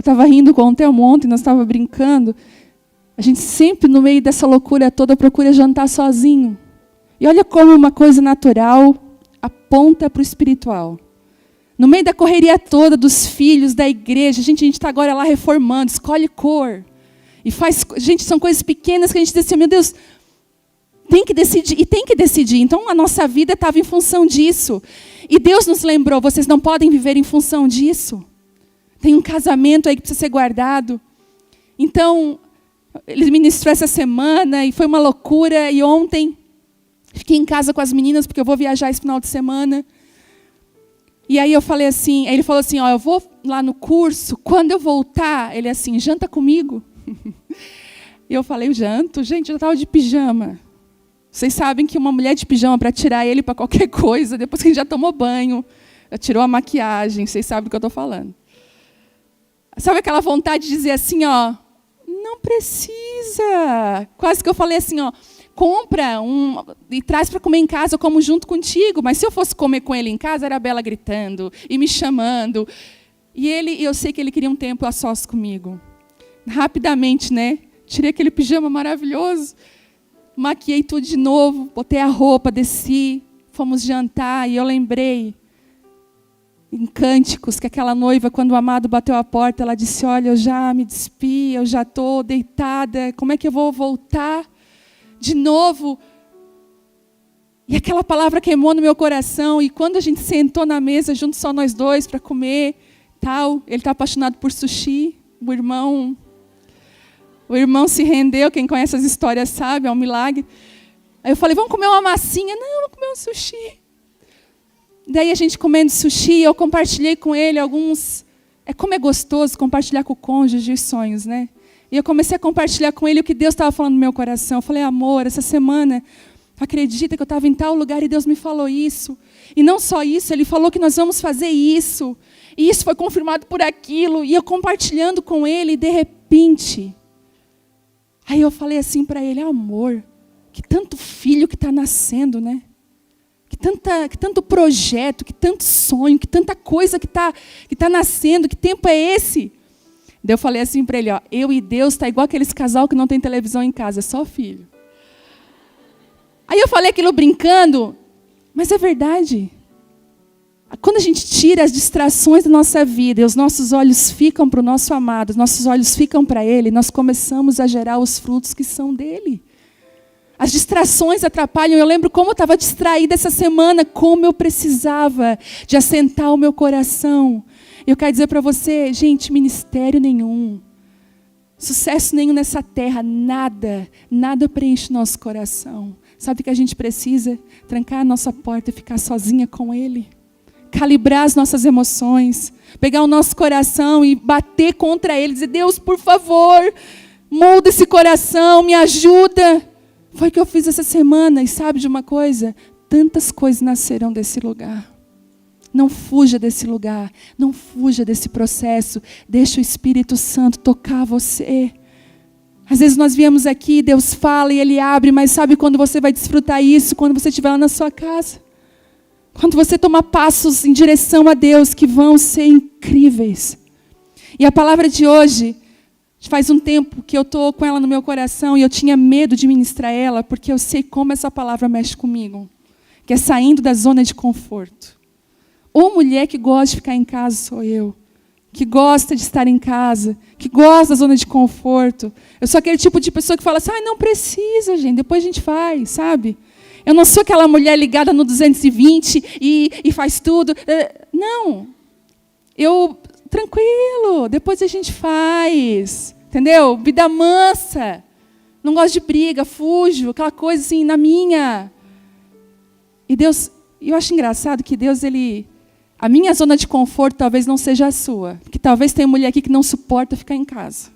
estava rindo com o Telmo ontem, nós estávamos brincando. A gente sempre, no meio dessa loucura toda, procura jantar sozinho. E olha como uma coisa natural aponta para o espiritual. No meio da correria toda dos filhos, da igreja, a gente está agora lá reformando, escolhe cor. E faz, gente, são coisas pequenas que a gente diz assim, meu Deus, tem que decidir, e tem que decidir. Então a nossa vida estava em função disso. E Deus nos lembrou, vocês não podem viver em função disso. Tem um casamento aí que precisa ser guardado. Então, ele ministrou essa semana e foi uma loucura. E ontem, fiquei em casa com as meninas, porque eu vou viajar esse final de semana. E aí eu falei assim, ele falou assim, eu vou lá no curso, quando eu voltar, ele assim, janta comigo? E eu falei, janto? Gente, eu já estava de pijama. Vocês sabem que uma mulher de pijama, para tirar ele para qualquer coisa, depois que a gente já tomou banho, já tirou a maquiagem, vocês sabem do que eu estou falando. Sabe aquela vontade de dizer assim, não precisa. Quase que eu falei assim, compra e traz para comer em casa, eu como junto contigo. Mas se eu fosse comer com ele em casa, era a Bela gritando e me chamando. E eu sei que ele queria um tempo a sós comigo. Rapidamente, né? Tirei aquele pijama maravilhoso, maquiei tudo de novo, botei a roupa, desci, fomos jantar e eu lembrei em Cânticos que aquela noiva, quando o amado bateu a porta, ela disse, olha, eu já me despi, eu já estou deitada, como é que eu vou voltar de novo? E aquela palavra queimou no meu coração, e quando a gente sentou na mesa, junto só nós dois, para comer, tal, ele está apaixonado por sushi, o irmão se rendeu, quem conhece as histórias sabe, é um milagre. Aí eu falei, vamos comer uma massinha? Não, vamos comer um sushi. Daí a gente comendo sushi, eu compartilhei com ele alguns... Como é gostoso compartilhar com o cônjuge os sonhos, né? E eu comecei a compartilhar com ele o que Deus estava falando no meu coração. Eu falei, amor, essa semana, acredita que eu estava em tal lugar e Deus me falou isso. E não só isso, Ele falou que nós vamos fazer isso. E isso foi confirmado por aquilo. E eu compartilhando com ele, e de repente... Aí eu falei assim para ele, amor, que tanto filho que está nascendo, né? Que tanto projeto, que tanto sonho, que tanta coisa que tá nascendo, que tempo é esse? Daí eu falei assim para ele, eu e Deus está igual aqueles casal que não tem televisão em casa, é só filho. Aí eu falei aquilo brincando, mas é verdade. Quando a gente tira as distrações da nossa vida e os nossos olhos ficam para o nosso amado, os nossos olhos ficam para Ele, nós começamos a gerar os frutos que são dele. As distrações atrapalham. Eu lembro como eu estava distraída essa semana, como eu precisava de assentar o meu coração. Eu quero dizer para você, gente, ministério nenhum, sucesso nenhum nessa terra, nada preenche nosso coração. Sabe o que a gente precisa? Trancar a nossa porta e ficar sozinha com Ele. Calibrar as nossas emoções, pegar o nosso coração e bater contra ele, dizer, Deus, por favor, molda esse coração, me ajuda. Foi o que eu fiz essa semana, e sabe de uma coisa? Tantas coisas nascerão desse lugar. Não fuja desse lugar, não fuja desse processo, deixa o Espírito Santo tocar você. Às vezes nós viemos aqui, Deus fala e Ele abre, mas sabe quando você vai desfrutar isso? Quando você estiver lá na sua casa. Quando você tomar passos em direção a Deus que vão ser incríveis. E a palavra de hoje, faz um tempo que eu estou com ela no meu coração e eu tinha medo de ministrar ela, porque eu sei como essa palavra mexe comigo. Que é saindo da zona de conforto. Ou mulher que gosta de ficar em casa sou eu. Que gosta de estar em casa. Que gosta da zona de conforto. Eu sou aquele tipo de pessoa que fala assim, não precisa, gente, depois a gente faz, sabe? Eu não sou aquela mulher ligada no 220 e faz tudo. Não. Tranquilo, depois a gente faz. Entendeu? Vida mansa. Não gosto de briga, fujo, aquela coisa assim, na minha. E Deus, eu acho engraçado que Deus, a minha zona de conforto talvez não seja a sua. Porque talvez tenha mulher aqui que não suporta ficar em casa.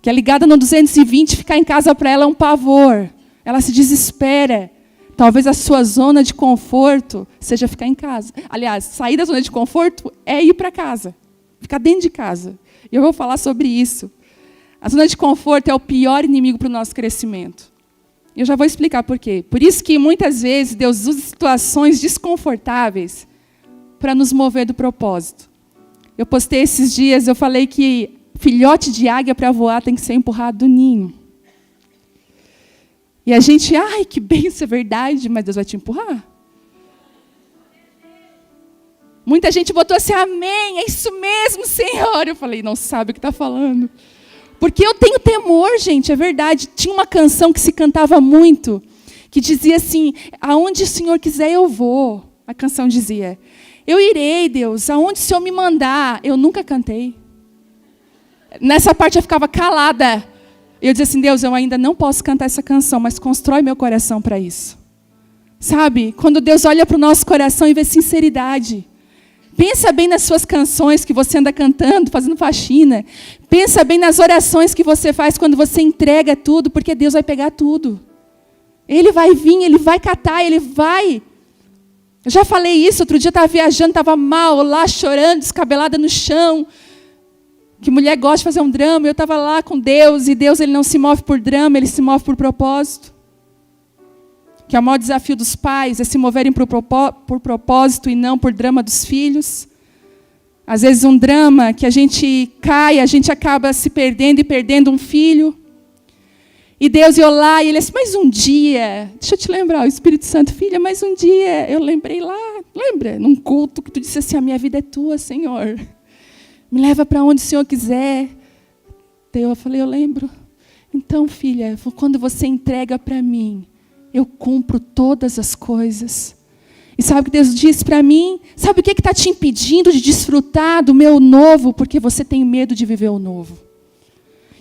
Que é ligada no 220, ficar em casa para ela é um pavor. Ela se desespera. Talvez a sua zona de conforto seja ficar em casa. Aliás, sair da zona de conforto é ir para casa. Ficar dentro de casa. E eu vou falar sobre isso. A zona de conforto é o pior inimigo para o nosso crescimento. E eu já vou explicar por quê. Por isso que muitas vezes Deus usa situações desconfortáveis para nos mover do propósito. Eu postei esses dias, eu falei que filhote de águia para voar tem que ser empurrado do ninho. E a gente, ai, que bem, isso é verdade, mas Deus vai te empurrar. Muita gente botou assim, amém, é isso mesmo, Senhor. Eu falei, não sabe o que está falando. Porque eu tenho temor, gente, é verdade. Tinha uma canção que se cantava muito, que dizia assim, aonde o Senhor quiser eu vou. A canção dizia, eu irei, Deus, aonde o Senhor me mandar. Eu nunca cantei. Nessa parte eu ficava calada. Eu dizia assim, Deus, eu ainda não posso cantar essa canção, mas constrói meu coração para isso. Sabe, quando Deus olha para o nosso coração e vê sinceridade. Pensa bem nas suas canções que você anda cantando, fazendo faxina. Pensa bem nas orações que você faz quando você entrega tudo, porque Deus vai pegar tudo. Ele vai vir, Ele vai catar, Ele vai. Eu já falei isso, outro dia eu estava viajando, estava mal, lá chorando, descabelada no chão. Que mulher gosta de fazer um drama, eu estava lá com Deus, e Deus Ele não se move por drama, Ele se move por propósito. Que é o maior desafio dos pais, é se moverem por propósito e não por drama dos filhos. Às vezes um drama que a gente cai, a gente acaba se perdendo e perdendo um filho. E Deus ia lá e Ele disse, mais um dia, deixa eu te lembrar, o Espírito Santo, filha, mais um dia, eu lembrei lá, lembra? Num culto que tu disse assim, a minha vida é tua, Senhor. Me leva para onde o Senhor quiser. Daí eu falei, eu lembro. Então, filha, quando você entrega para mim, eu cumpro todas as coisas. E sabe o que Deus disse para mim? Sabe o que está te impedindo de desfrutar do meu novo? Porque você tem medo de viver o novo.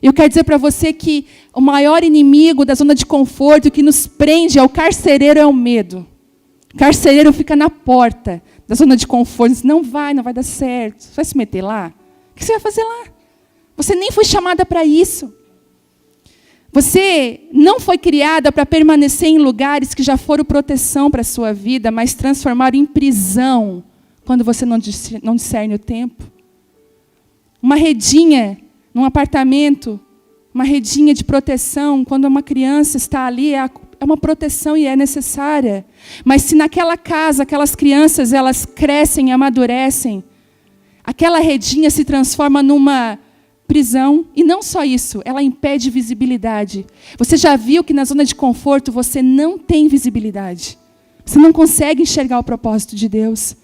Eu quero dizer para você que o maior inimigo da zona de conforto que nos prende ao carcereiro é o medo. O carcereiro fica na porta da zona de conforto. Diz, não vai dar certo. Você vai se meter lá? O que você vai fazer lá? Você nem foi chamada para isso. Você não foi criada para permanecer em lugares que já foram proteção para a sua vida, mas transformaram em prisão quando você não discerne o tempo. Uma redinha num apartamento, uma redinha de proteção, quando uma criança está ali, é uma proteção e é necessária. Mas se naquela casa, aquelas crianças, elas crescem e amadurecem, aquela redinha se transforma numa prisão, e não só isso, ela impede visibilidade. Você já viu que na zona de conforto você não tem visibilidade. Você não consegue enxergar o propósito de Deus.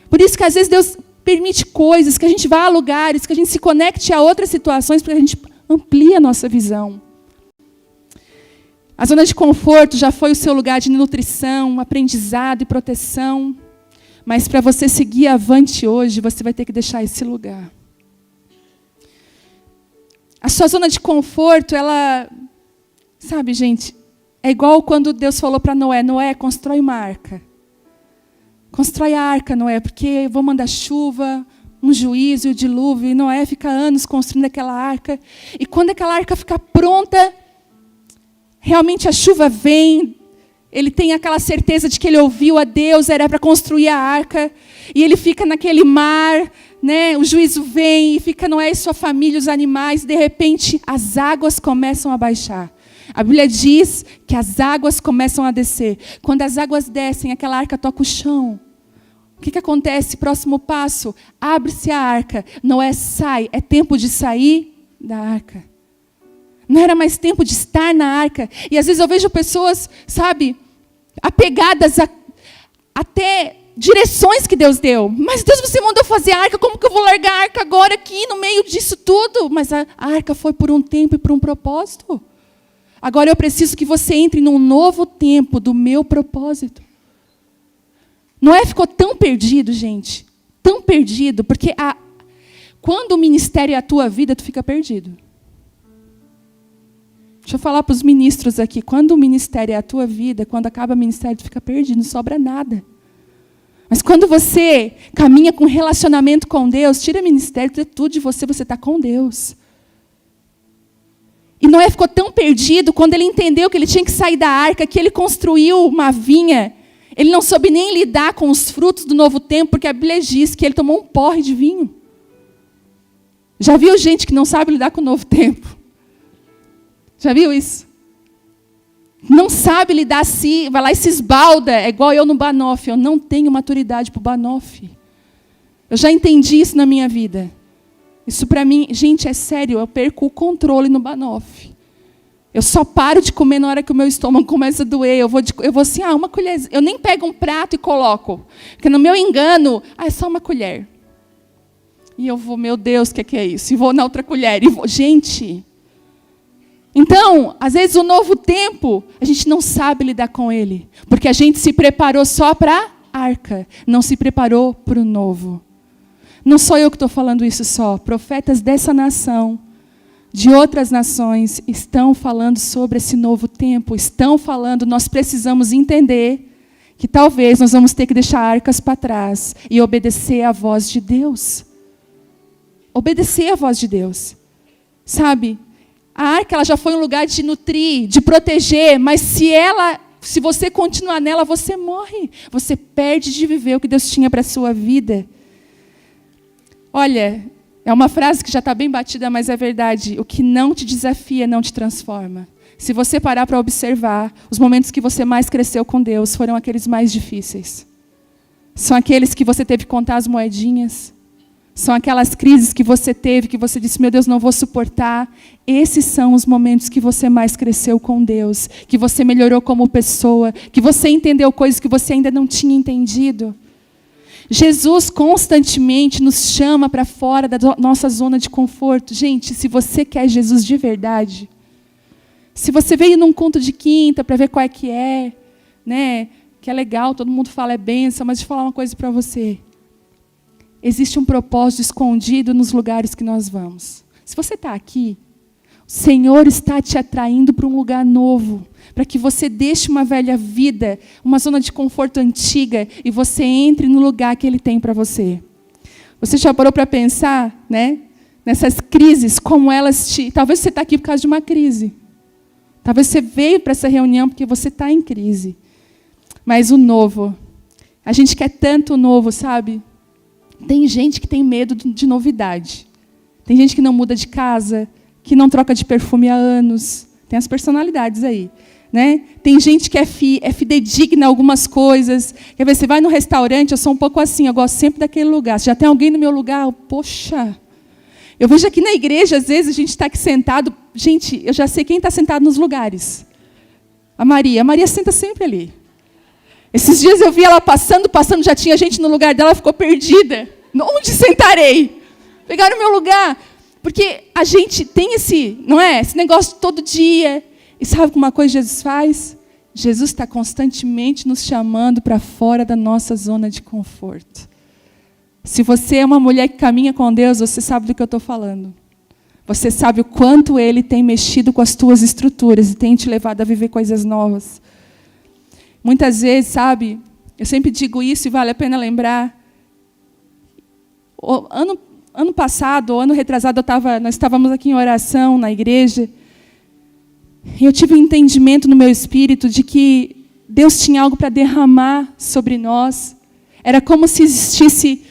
Por isso que às vezes Deus permite coisas, que a gente vá a lugares, que a gente se conecte a outras situações, para que a gente amplie a nossa visão. A zona de conforto já foi o seu lugar de nutrição, aprendizado e proteção. Mas para você seguir avante hoje, você vai ter que deixar esse lugar. A sua zona de conforto, ela, sabe, gente, é igual quando Deus falou para Noé, Noé, constrói uma arca. Constrói a arca, Noé, porque eu vou mandar chuva, um juízo e o dilúvio. E Noé fica anos construindo aquela arca. E quando aquela arca ficar pronta, realmente a chuva vem, ele tem aquela certeza de que ele ouviu a Deus, era para construir a arca. E ele fica naquele mar, né? O juízo vem e fica Noé e sua família, os animais, de repente as águas começam a baixar. A Bíblia diz que as águas começam a descer. Quando as águas descem, aquela arca toca o chão. O que acontece? Próximo passo, abre-se a arca. Noé sai, é tempo de sair da arca. Não era mais tempo de estar na arca. E às vezes eu vejo pessoas, sabe, apegadas até direções que Deus deu. Mas Deus, você mandou fazer a arca, como que eu vou largar a arca agora aqui, no meio disso tudo? Mas a arca foi por um tempo e por um propósito. Agora eu preciso que você entre num novo tempo do meu propósito. Noé ficou tão perdido, gente. Tão perdido, porque quando o ministério é a tua vida, tu fica perdido. Deixa eu falar para os ministros aqui. Quando o ministério é a tua vida, quando acaba o ministério, tu fica perdido, não sobra nada. Mas quando você caminha com relacionamento com Deus, tira ministério, tira tudo de você, você está com Deus. E Noé ficou tão perdido quando ele entendeu que ele tinha que sair da arca, que ele construiu uma vinha. Ele não soube nem lidar com os frutos do novo tempo, porque a Bíblia diz que ele tomou um porre de vinho. Já viu gente que não sabe lidar com o novo tempo? Já viu isso? Não sabe lidar assim, vai lá e se esbalda. É igual eu no banoffee. Eu não tenho maturidade para o banoffee. Eu já entendi isso na minha vida. Isso para mim, gente, é sério, eu perco o controle no banoffee. Eu só paro de comer na hora que o meu estômago começa a doer. Eu vou assim, uma colher. Eu nem pego um prato e coloco. Porque no meu engano, é só uma colher. E eu vou, meu Deus, o que é isso? E vou na outra colher. Gente. Então, às vezes o novo tempo, a gente não sabe lidar com ele. Porque a gente se preparou só para a arca. Não se preparou para o novo. Não sou eu que estou falando isso só. Profetas dessa nação, de outras nações, estão falando sobre esse novo tempo. Estão falando, nós precisamos entender que talvez nós vamos ter que deixar arcas para trás e obedecer à voz de Deus. Obedecer à voz de Deus. Sabe? A arca ela já foi um lugar de nutrir, de proteger, mas se você continuar nela, você morre. Você perde de viver o que Deus tinha para a sua vida. Olha, é uma frase que já está bem batida, mas é verdade. O que não te desafia não te transforma. Se você parar para observar, os momentos que você mais cresceu com Deus foram aqueles mais difíceis. São aqueles que você teve que contar as moedinhas. São aquelas crises que você teve, que você disse, meu Deus, não vou suportar. Esses são os momentos que você mais cresceu com Deus, que você melhorou como pessoa, que você entendeu coisas que você ainda não tinha entendido. Jesus constantemente nos chama para fora da nossa zona de conforto. Gente, se você quer Jesus de verdade, se você veio num culto de quinta para ver qual é, né, que é legal, todo mundo fala é bênção, mas deixa eu falar uma coisa para você. Existe um propósito escondido nos lugares que nós vamos. Se você está aqui, o Senhor está te atraindo para um lugar novo, para que você deixe uma velha vida, uma zona de conforto antiga, e você entre no lugar que Ele tem para você. Você já parou para pensar, né, nessas crises, como elas te... Talvez você está aqui por causa de uma crise. Talvez você veio para essa reunião porque você está em crise. Mas o novo, a gente quer tanto o novo, sabe? Tem gente que tem medo de novidade. Tem gente que não muda de casa, que não troca de perfume há anos. Tem as personalidades aí. Né? Tem gente que é fidedigna a algumas coisas. Quer ver, você vai no restaurante, eu sou um pouco assim, eu gosto sempre daquele lugar. Se já tem alguém no meu lugar, poxa. Eu vejo aqui na igreja, às vezes, a gente está aqui sentado. Gente, eu já sei quem está sentado nos lugares. A Maria senta sempre ali. Esses dias eu vi ela passando, já tinha gente no lugar dela, ficou perdida. Onde sentarei? Pegaram o meu lugar. Porque a gente tem esse negócio todo dia. E sabe uma coisa Jesus faz? Jesus está constantemente nos chamando para fora da nossa zona de conforto. Se você é uma mulher que caminha com Deus, você sabe do que eu estou falando. Você sabe o quanto Ele tem mexido com as tuas estruturas e tem te levado a viver coisas novas. Muitas vezes, sabe, eu sempre digo isso e vale a pena lembrar. Ano passado, ou ano retrasado, nós estávamos aqui em oração na igreja. E eu tive um entendimento no meu espírito de que Deus tinha algo para derramar sobre nós. Era como se existisse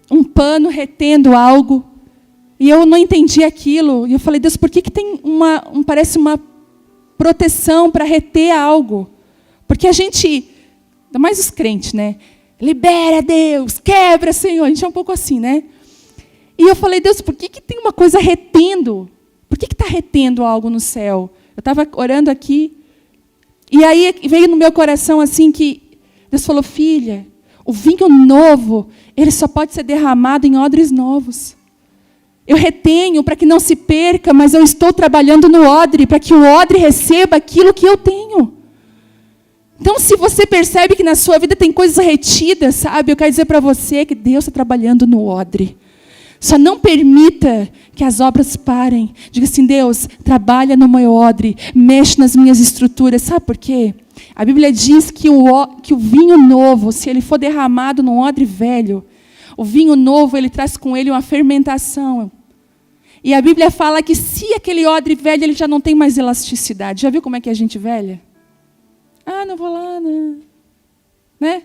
um pano retendo algo. E eu não entendi aquilo. E eu falei, Deus, por que tem parece uma proteção para reter algo? Porque a gente, ainda mais os crentes, né? Libera, Deus, quebra, Senhor. A gente é um pouco assim, né? E eu falei, Deus, por que tem uma coisa retendo? Por que está retendo algo no céu? Eu estava orando aqui, e aí veio no meu coração assim que Deus falou, filha, o vinho novo, ele só pode ser derramado em odres novos. Eu retenho para que não se perca, mas eu estou trabalhando no odre, para que o odre receba aquilo que eu tenho. Então, se você percebe que na sua vida tem coisas retidas, sabe? Eu quero dizer para você que Deus está trabalhando no odre. Só não permita que as obras parem. Diga assim, Deus, trabalha no meu odre, mexe nas minhas estruturas. Sabe por quê? A Bíblia diz que o vinho novo, se ele for derramado num odre velho, o vinho novo, ele traz com ele uma fermentação. E a Bíblia fala que se aquele odre velho, ele já não tem mais elasticidade. Já viu como é que é a gente velha? Ah, não vou lá, não. Né?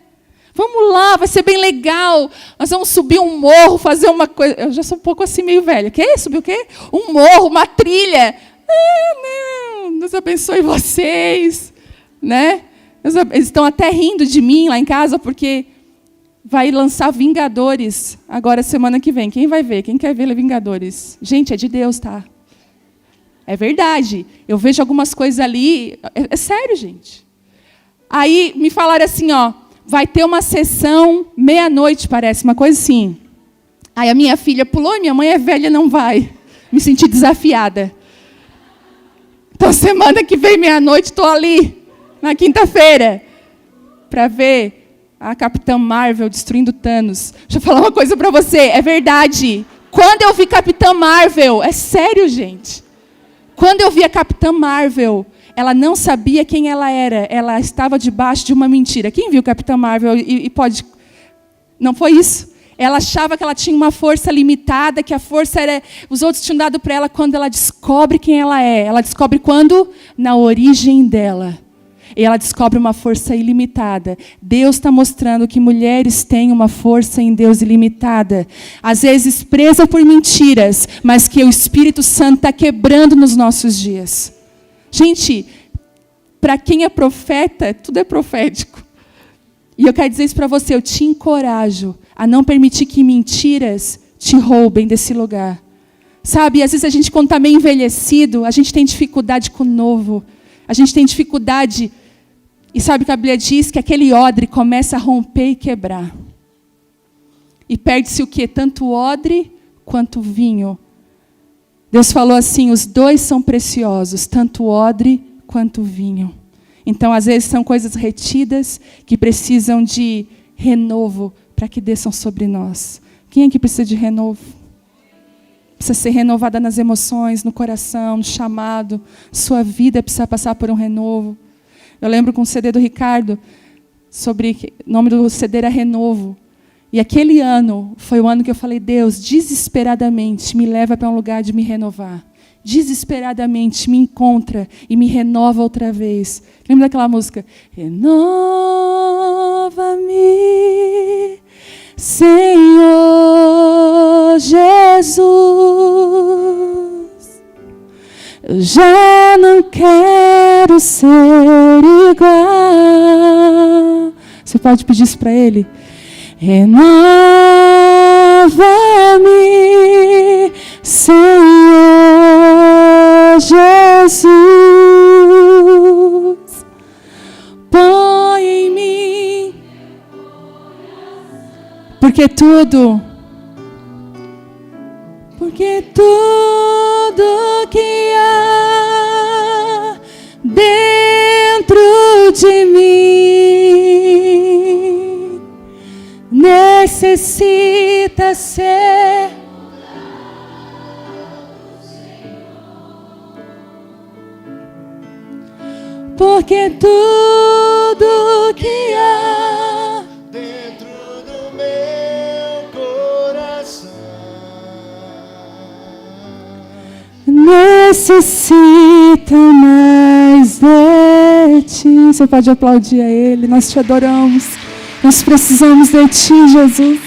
Vamos lá, vai ser bem legal. Nós vamos subir um morro, fazer uma coisa. Eu já sou um pouco assim, meio velha. Quer subir o quê? Um morro, uma trilha. Não, Deus abençoe vocês. Né? Eles estão até rindo de mim lá em casa, porque vai lançar Vingadores agora semana que vem. Quem vai ver? Quem quer ver Vingadores? Gente, é de Deus, tá? É verdade. Eu vejo algumas coisas ali. É sério, gente. Aí me falaram assim, ó, vai ter uma sessão meia-noite, parece, uma coisa assim. Aí a minha filha pulou, minha mãe é velha, não vai. Me senti desafiada. Então, semana que vem, meia-noite, estou ali, na quinta-feira, para ver a Capitã Marvel destruindo Thanos. Deixa eu falar uma coisa para você, é verdade. Quando eu vi Capitã Marvel, é sério, gente. Quando eu vi a Capitã Marvel, ela não sabia quem ela era. Ela estava debaixo de uma mentira. Quem viu Capitã Marvel e pode... Não foi isso? Ela achava que ela tinha uma força limitada, que a força era... Os outros tinham dado para ela. Quando ela descobre quem ela é. Ela descobre quando? Na origem dela. E ela descobre uma força ilimitada. Deus está mostrando que mulheres têm uma força em Deus ilimitada. Às vezes presa por mentiras, mas que o Espírito Santo está quebrando nos nossos dias. Gente, para quem é profeta, tudo é profético. E eu quero dizer isso para você, eu te encorajo a não permitir que mentiras te roubem desse lugar. Sabe, às vezes a gente, quando está meio envelhecido, a gente tem dificuldade com o novo. A gente tem dificuldade... E sabe que a Bíblia diz que aquele odre começa a romper e quebrar. E perde-se o quê? Tanto o odre quanto o vinho. Deus falou assim, os dois são preciosos, tanto o odre quanto o vinho. Então, às vezes, são coisas retidas que precisam de renovo para que desçam sobre nós. Quem é que precisa de renovo? Precisa ser renovada nas emoções, no coração, no chamado. Sua vida precisa passar por um renovo. Eu lembro com o CD do Ricardo, o nome do CD era Renovo. E aquele ano foi o ano que eu falei, Deus, desesperadamente me leva para um lugar de me renovar. Desesperadamente me encontra e me renova outra vez. Lembra daquela música? Renova-me, Senhor Jesus. Eu já não quero ser igual. Você pode pedir isso para Ele? Renova-me, Senhor Jesus. Põe em mim, porque tudo que há dentro de mim necessita ser porque tudo que há dentro do meu coração necessita mais de Ti. Você pode aplaudir a Ele. Nós Te adoramos. Nós precisamos de Ti, Jesus.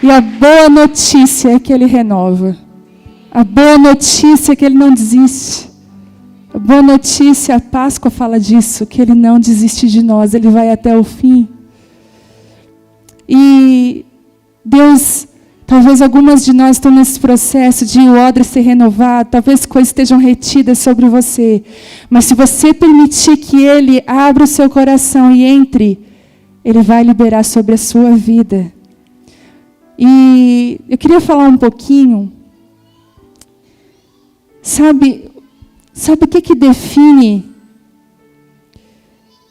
E a boa notícia é que Ele renova. A boa notícia é que Ele não desiste. A boa notícia, a Páscoa fala disso, que Ele não desiste de nós. Ele vai até o fim. E Deus... Talvez algumas de nós estão nesse processo de o odre ser renovado, talvez coisas estejam retidas sobre você. Mas se você permitir que Ele abra o seu coração e entre, Ele vai liberar sobre a sua vida. E eu queria falar um pouquinho. Sabe o que define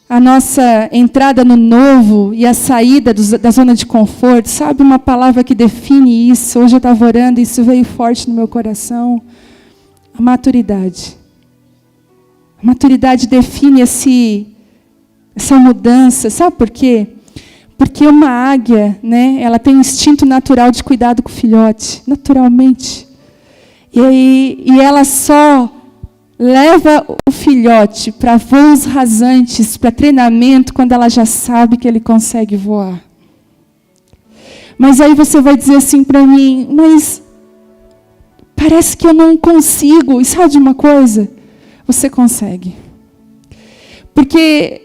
a nossa entrada no novo e a saída da zona de conforto? Sabe uma palavra que define isso? Hoje eu estava orando e isso veio forte no meu coração. A maturidade. A maturidade define essa mudança. Sabe por quê? Porque uma águia, né, ela tem um instinto natural de cuidado com o filhote, naturalmente. E ela só leva o filhote para voos rasantes, para treinamento, quando ela já sabe que ele consegue voar. Mas aí você vai dizer assim para mim, mas parece que eu não consigo. E sabe de uma coisa? Você consegue. Porque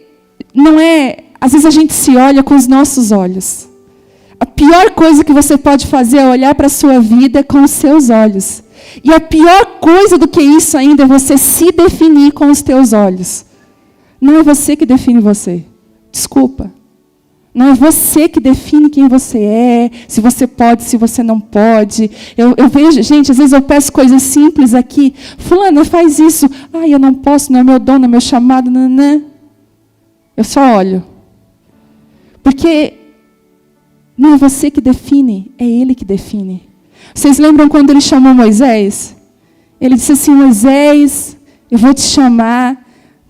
não é... Às vezes a gente se olha com os nossos olhos. A pior coisa que você pode fazer é olhar para a sua vida com os seus olhos. E a pior coisa do que isso ainda é você se definir com os teus olhos. Não é você que define você. Desculpa. Não é você que define quem você é, se você pode, se você não pode. Eu vejo, gente, às vezes eu peço coisas simples aqui. Fulana, faz isso. Eu não posso, não é meu dom, não é meu chamado. Não. Eu só olho. Porque não é você que define, é Ele que define. Vocês lembram quando Ele chamou Moisés? Ele disse assim, Moisés, eu vou te chamar,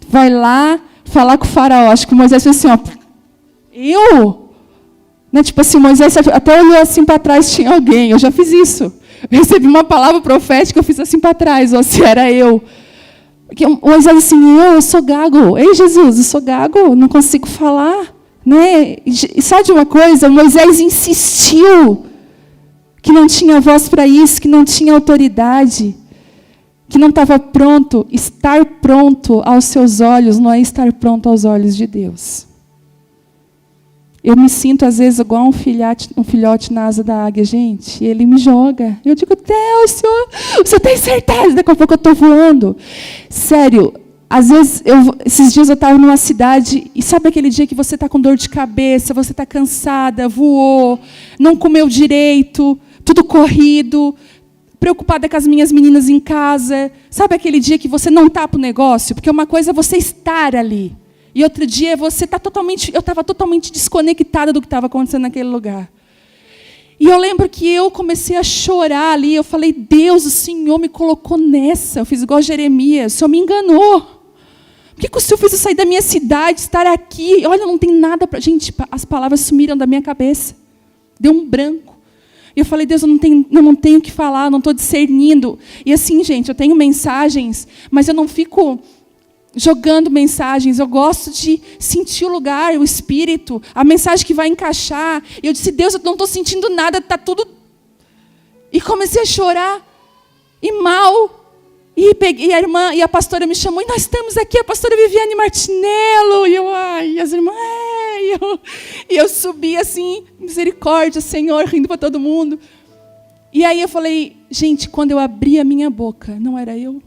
vai lá falar com o faraó. Acho que Moisés fez assim, eu? Né? Tipo assim, Moisés até olhou assim para trás, tinha alguém, eu já fiz isso. Eu recebi uma palavra profética, eu fiz assim para trás, ou se era eu. Porque Moisés assim, eu sou gago. Ei, Jesus, eu sou gago, não consigo falar. Né? E sabe de uma coisa? Moisés insistiu que não tinha voz para isso, que não tinha autoridade, que não estava pronto. Estar pronto aos seus olhos não é estar pronto aos olhos de Deus. Eu me sinto, às vezes, igual um filhote na asa da águia, gente, e ele me joga. Eu digo, Deus, Senhor, tem certeza? Daqui a pouco eu estou voando. Sério, às vezes, esses dias eu estava numa cidade, e sabe aquele dia que você está com dor de cabeça, você está cansada, voou, não comeu direito, tudo corrido, preocupada com as minhas meninas em casa. Sabe aquele dia que você não está para o negócio? Porque uma coisa é você estar ali. E outro dia você está eu estava totalmente desconectada do que estava acontecendo naquele lugar. E eu lembro que eu comecei a chorar ali. Eu falei, Deus, o Senhor me colocou nessa. Eu fiz igual Jeremias, o Senhor me enganou. Por que o Senhor fez eu sair da minha cidade, estar aqui? Olha, não tem nada para... Gente, as palavras sumiram da minha cabeça. Deu um branco. E eu falei, Deus, eu não tenho o que falar, não estou discernindo. E assim, gente, eu tenho mensagens, mas eu não fico jogando mensagens. Eu gosto de sentir o lugar, o espírito, a mensagem que vai encaixar. E eu disse, Deus, eu não estou sentindo nada, está tudo... E comecei a chorar. E mal. E a irmã e a pastora me chamou, e nós estamos aqui, a pastora Viviane Martinello. E eu, e as irmãs, e eu subi assim, misericórdia, Senhor, rindo para todo mundo. E aí eu falei, gente, quando eu abri a minha boca, não era eu.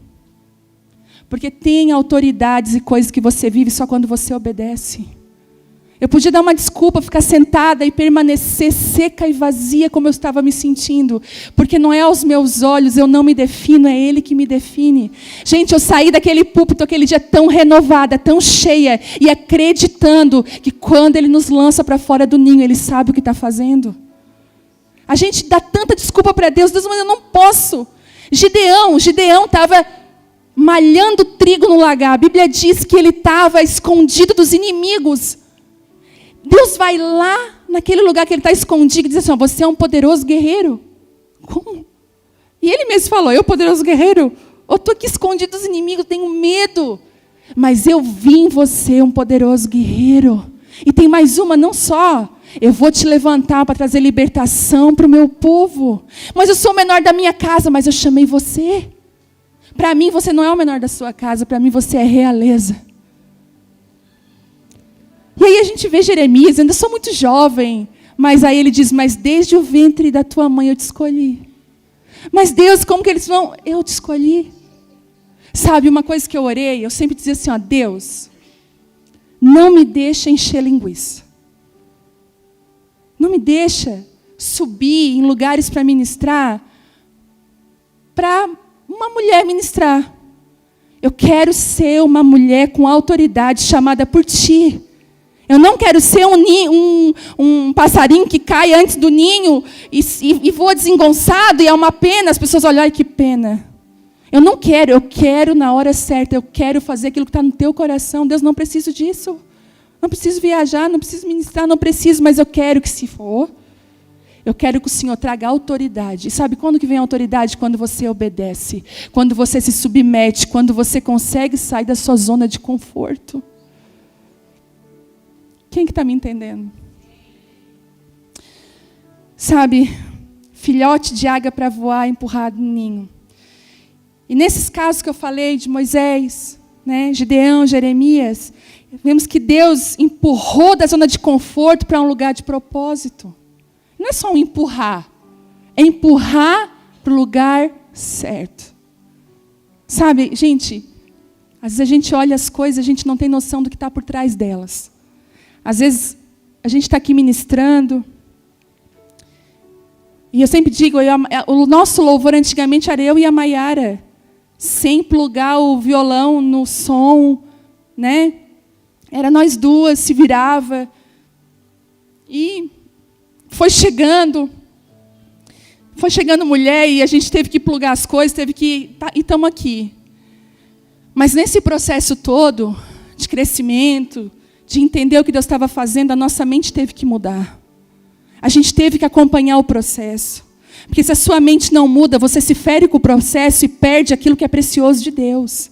Porque tem autoridades e coisas que você vive só quando você obedece. Eu podia dar uma desculpa, ficar sentada e permanecer seca e vazia como eu estava me sentindo. Porque não é aos meus olhos, eu não me defino, é Ele que me define. Gente, eu saí daquele púlpito aquele dia tão renovada, tão cheia, e acreditando que quando Ele nos lança para fora do ninho, Ele sabe o que está fazendo. A gente dá tanta desculpa para Deus, Deus, mas eu não posso. Gideão estava malhando trigo no lagar. A Bíblia diz que ele estava escondido dos inimigos. Deus vai lá, naquele lugar que ele está escondido, e diz assim, você é um poderoso guerreiro. Como? E ele mesmo falou, eu poderoso guerreiro? Eu estou aqui escondido dos inimigos, tenho medo. Mas eu vi em você um poderoso guerreiro. E tem mais uma, não só. Eu vou te levantar para trazer libertação para o meu povo. Mas eu sou o menor da minha casa, mas eu chamei você. Para mim, você não é o menor da sua casa, para mim você é realeza. E aí a gente vê Jeremias, ainda sou muito jovem, mas aí ele diz, mas desde o ventre da tua mãe eu te escolhi. Mas Deus, como que eles vão? Eu te escolhi. Sabe, uma coisa que eu orei, eu sempre dizia assim, Deus, não me deixa encher linguiça. Não me deixa subir em lugares para ministrar, para uma mulher ministrar. Eu quero ser uma mulher com autoridade chamada por ti. Eu não quero ser um passarinho que cai antes do ninho e voa desengonçado e é uma pena. As pessoas olham, ai que pena. Eu não quero, eu quero na hora certa. Eu quero fazer aquilo que está no teu coração. Deus, não preciso disso. Não preciso viajar, não preciso ministrar, não preciso. Mas eu quero que se for, eu quero que o Senhor traga autoridade. E sabe quando que vem a autoridade? Quando você obedece. Quando você se submete. Quando você consegue sair da sua zona de conforto. Quem que está me entendendo? Sabe, filhote de águia para voar empurrado no ninho. E nesses casos que eu falei de Moisés, né, Gideão, Jeremias, Vemos que Deus empurrou da zona de conforto para um lugar de propósito. Não é só um empurrar, é empurrar para o lugar certo. Sabe, gente, às vezes a gente olha as coisas, a gente não tem noção do que está por trás delas. Às vezes a gente está aqui ministrando, e eu sempre digo, o nosso louvor antigamente era eu e a Maiara, sem plugar o violão no som, né? Era nós duas, se virava. E foi chegando mulher, e a gente teve que plugar as coisas, e estamos aqui. Mas nesse processo todo, de crescimento, de entender o que Deus estava fazendo, a nossa mente teve que mudar. A gente teve que acompanhar o processo. Porque se a sua mente não muda, você se fere com o processo e perde aquilo que é precioso de Deus.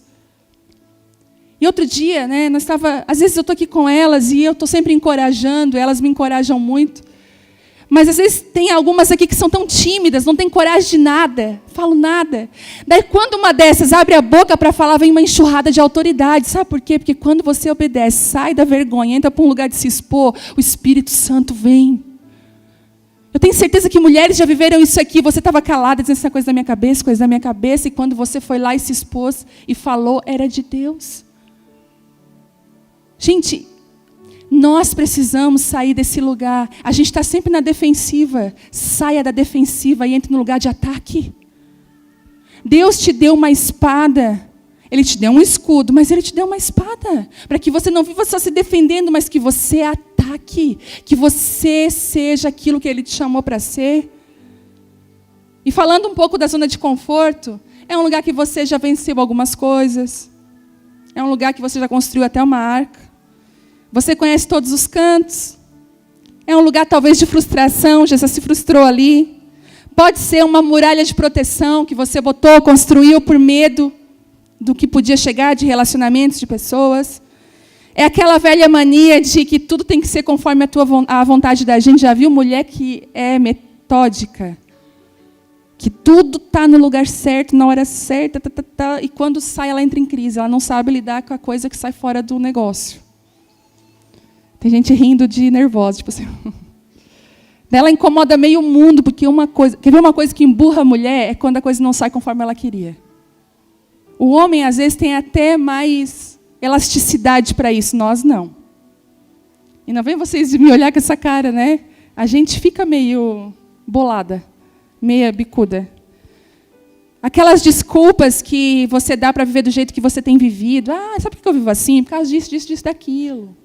E outro dia, né, às vezes eu estou aqui com elas e eu estou sempre encorajando, elas me encorajam muito. Mas às vezes tem algumas aqui que são tão tímidas, não têm coragem de nada, falam nada. Daí quando uma dessas abre a boca para falar, vem uma enxurrada de autoridade. Sabe por quê? Porque quando você obedece, sai da vergonha, entra para um lugar de se expor, o Espírito Santo vem. Eu tenho certeza que mulheres já viveram isso aqui. Você estava calada, dizendo essa coisa da minha cabeça, e quando você foi lá e se expôs e falou, era de Deus. Gente, nós precisamos sair desse lugar. A gente está sempre na defensiva. Saia da defensiva e entre no lugar de ataque. Deus te deu uma espada. Ele te deu um escudo, mas Ele te deu uma espada. Para que você não viva só se defendendo, mas que você ataque. Que você seja aquilo que Ele te chamou para ser. E falando um pouco da zona de conforto, é um lugar que você já venceu algumas coisas. É um lugar que você já construiu até uma arca. Você conhece todos os cantos. É um lugar talvez de frustração, já se frustrou ali. Pode ser uma muralha de proteção que você botou, construiu por medo do que podia chegar de relacionamentos de pessoas. É aquela velha mania de que tudo tem que ser conforme a vontade da gente. Já viu mulher que é metódica? Que tudo está no lugar certo, na hora certa, e quando sai ela entra em crise. Ela não sabe lidar com a coisa que sai fora do negócio. Tem gente rindo de nervosa, tipo assim. Ela incomoda meio mundo, porque quer ver uma coisa que emburra a mulher? É quando a coisa não sai conforme ela queria. O homem, às vezes, tem até mais elasticidade para isso, nós não. E não vem vocês me olhar com essa cara, né? A gente fica meio bolada, meia bicuda. Aquelas desculpas que você dá para viver do jeito que você tem vivido. Ah, sabe por que eu vivo assim? Por causa disso, daquilo.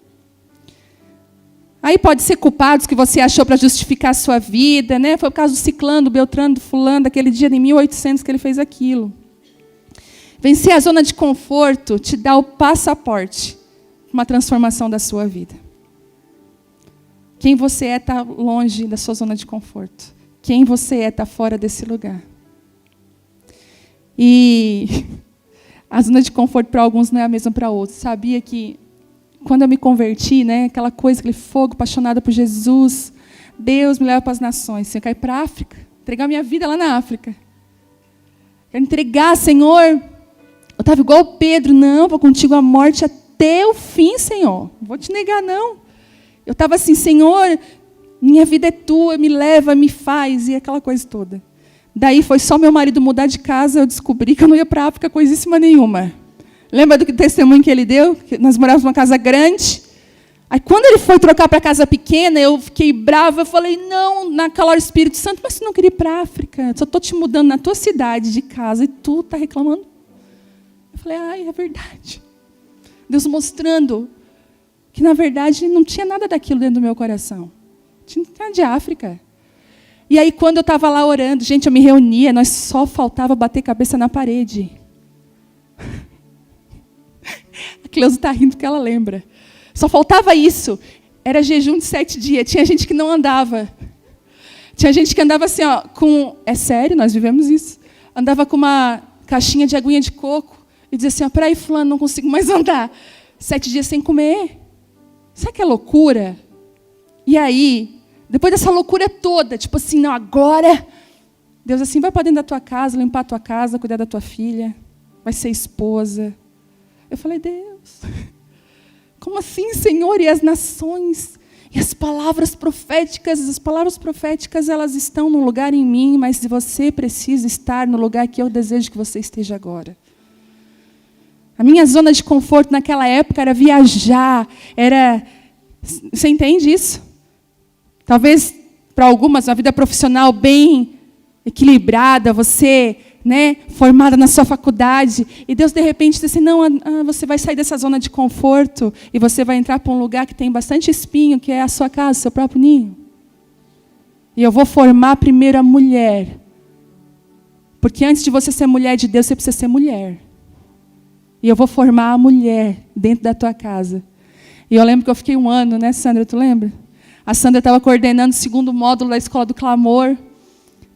Aí pode ser culpados que você achou para justificar a sua vida, né? Foi por causa do ciclano, do beltrano, do fulano, daquele dia de 1800 que ele fez aquilo. Vencer a zona de conforto te dá o passaporte para uma transformação da sua vida. Quem você é está longe da sua zona de conforto. Quem você é está fora desse lugar. E a zona de conforto para alguns não é a mesma para outros. Sabia que quando eu me converti, né, aquela coisa, aquele fogo apaixonado por Jesus, Deus me leva para as nações. Eu caí para a África, entregar minha vida lá na África. Quero entregar, Senhor. Eu estava igual o Pedro, não, vou contigo à morte até o fim, Senhor. Não vou te negar, não. Eu estava assim, Senhor, minha vida é tua, me leva, me faz, e aquela coisa toda. Daí foi só meu marido mudar de casa, eu descobri que eu não ia para a África coisíssima nenhuma. Lembra do testemunho que ele deu? Que nós morávamos numa casa grande. Aí quando ele foi trocar para casa pequena, eu fiquei brava, eu falei, não, naquela hora Espírito Santo, mas você não queria ir para a África, só estou te mudando na tua cidade de casa e tu está reclamando. Eu falei, ai, é verdade. Deus mostrando que, na verdade, não tinha nada daquilo dentro do meu coração. Tinha nada de África. E aí, quando eu estava lá orando, gente, eu me reunia, nós só faltava bater cabeça na parede. A Cleusa está rindo porque ela lembra. Só faltava isso. Era jejum de 7 dias. Tinha gente que não andava. Tinha gente que andava assim, ó, com... É sério, nós vivemos isso. Andava com uma caixinha de aguinha de coco e dizia assim, ó, peraí, fulano, não consigo mais andar. 7 dias sem comer. Sabe que é loucura? E aí, depois dessa loucura toda, tipo assim, não, agora... Deus assim, vai para dentro da tua casa, limpar a tua casa, cuidar da tua filha, vai ser esposa. Eu falei, Deus, Como assim, Senhor? E as nações? E as palavras proféticas, elas estão num lugar em mim, mas você precisa estar no lugar que eu desejo que você esteja agora. A minha zona de conforto naquela época era viajar, Você entende isso? Talvez para algumas, uma vida profissional bem equilibrada, você, formada na sua faculdade, e Deus de repente diz assim, não, você vai sair dessa zona de conforto e você vai entrar para um lugar que tem bastante espinho, que é a sua casa, o seu próprio ninho. E eu vou formar primeiro a mulher. Porque antes de você ser mulher de Deus, você precisa ser mulher. E eu vou formar a mulher dentro da tua casa. E eu lembro que eu fiquei 1 ano, né, Sandra? Tu lembra? A Sandra estava coordenando o 2º módulo da Escola do Clamor.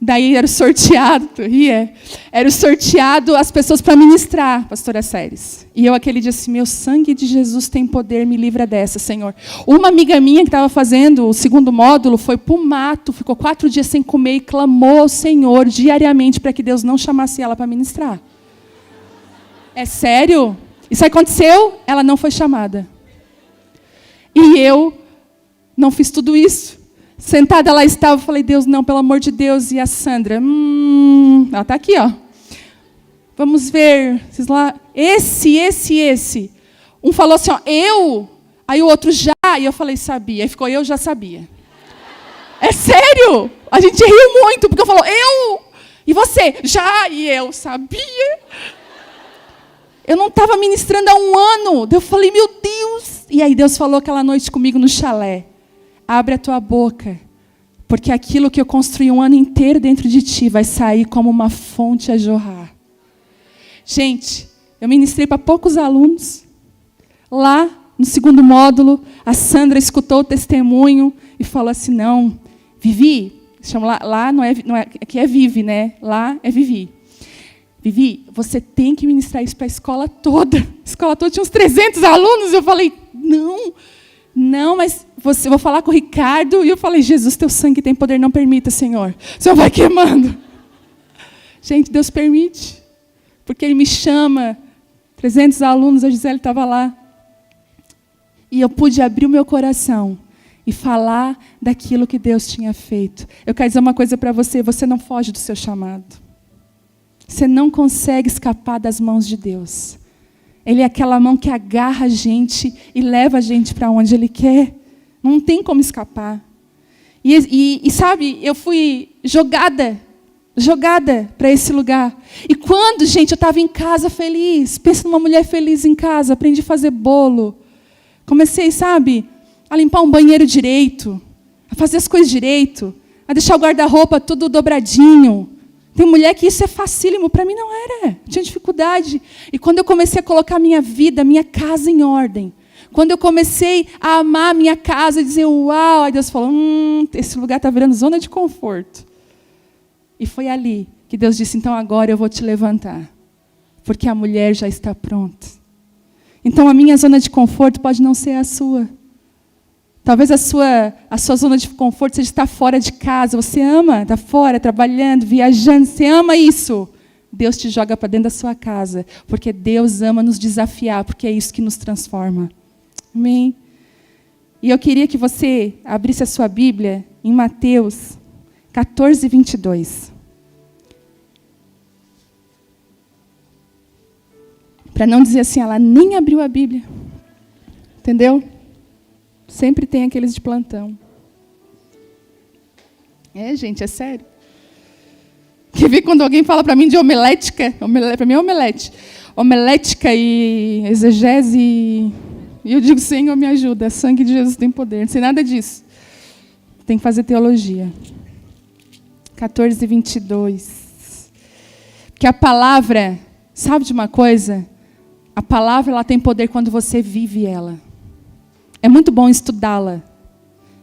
Daí era o sorteado, tu ria? Era o sorteado as pessoas para ministrar, pastora Séries. E eu aquele dia assim, meu sangue de Jesus tem poder, me livra dessa, Senhor. Uma amiga minha que estava fazendo o 2º módulo foi para o mato, ficou 4 dias sem comer e clamou ao Senhor diariamente para que Deus não chamasse ela para ministrar. É sério? Isso aconteceu? Ela não foi chamada. E eu não fiz tudo isso. Sentada lá estava, falei, Deus, não, pelo amor de Deus. E a Sandra, ela está aqui, ó. Vamos ver, vocês lá, esse. Um falou assim, ó, eu. Aí o outro já, e eu falei, sabia. Aí ficou, eu já sabia. É sério? A gente riu muito, porque eu falou, eu. E você? Já, e eu sabia. Eu não estava ministrando há 1 ano. Eu falei, meu Deus. E aí Deus falou aquela noite comigo no chalé. Abre a tua boca, porque aquilo que eu construí 1 ano inteiro dentro de ti vai sair como uma fonte a jorrar. Gente, eu ministrei para poucos alunos. Lá, no 2º módulo, a Sandra escutou o testemunho e falou assim, não, Vivi, chama lá não é, aqui é Vivi, né? Lá é Vivi. Vivi, você tem que ministrar isso para a escola toda. A escola toda tinha uns 300 alunos. Eu falei, não, mas eu vou falar com o Ricardo. E eu falei, Jesus, teu sangue tem poder, não permita, Senhor. O Senhor vai queimando. Gente, Deus permite. Porque Ele me chama. 300 alunos, a Gisele estava lá. E eu pude abrir o meu coração e falar daquilo que Deus tinha feito. Eu quero dizer uma coisa para você, você não foge do seu chamado. Você não consegue escapar das mãos de Deus. Ele é aquela mão que agarra a gente e leva a gente para onde Ele quer. Não tem como escapar. E sabe, eu fui jogada para esse lugar. E quando, gente, eu estava em casa feliz, pensa numa mulher feliz em casa, aprendi a fazer bolo. Comecei, sabe, a limpar um banheiro direito, a fazer as coisas direito, a deixar o guarda-roupa tudo dobradinho. Tem mulher que isso é facílimo, para mim não era, tinha dificuldade. E quando eu comecei a colocar minha vida, minha casa em ordem, quando eu comecei a amar a minha casa e dizer, uau, aí Deus falou, esse lugar está virando zona de conforto. E foi ali que Deus disse, então agora eu vou te levantar, porque a mulher já está pronta. Então a minha zona de conforto pode não ser a sua. Talvez a sua zona de conforto seja estar fora de casa. Você ama estar fora, trabalhando, viajando. Você ama isso. Deus te joga para dentro da sua casa. Porque Deus ama nos desafiar. Porque é isso que nos transforma. Amém? E eu queria que você abrisse a sua Bíblia em Mateus 14, 22. Para não dizer assim, ela nem abriu a Bíblia. Entendeu? Sempre tem aqueles de plantão. Gente, é sério. Quer ver quando alguém fala para mim de homilética? Para mim é omelete. Homilética e exegese. E eu digo, Senhor, me ajuda. Sangue de Jesus tem poder. Não sei nada disso. Tem que fazer teologia. 14, 22. Porque a palavra, sabe de uma coisa? A palavra ela tem poder quando você vive ela. É muito bom estudá-la,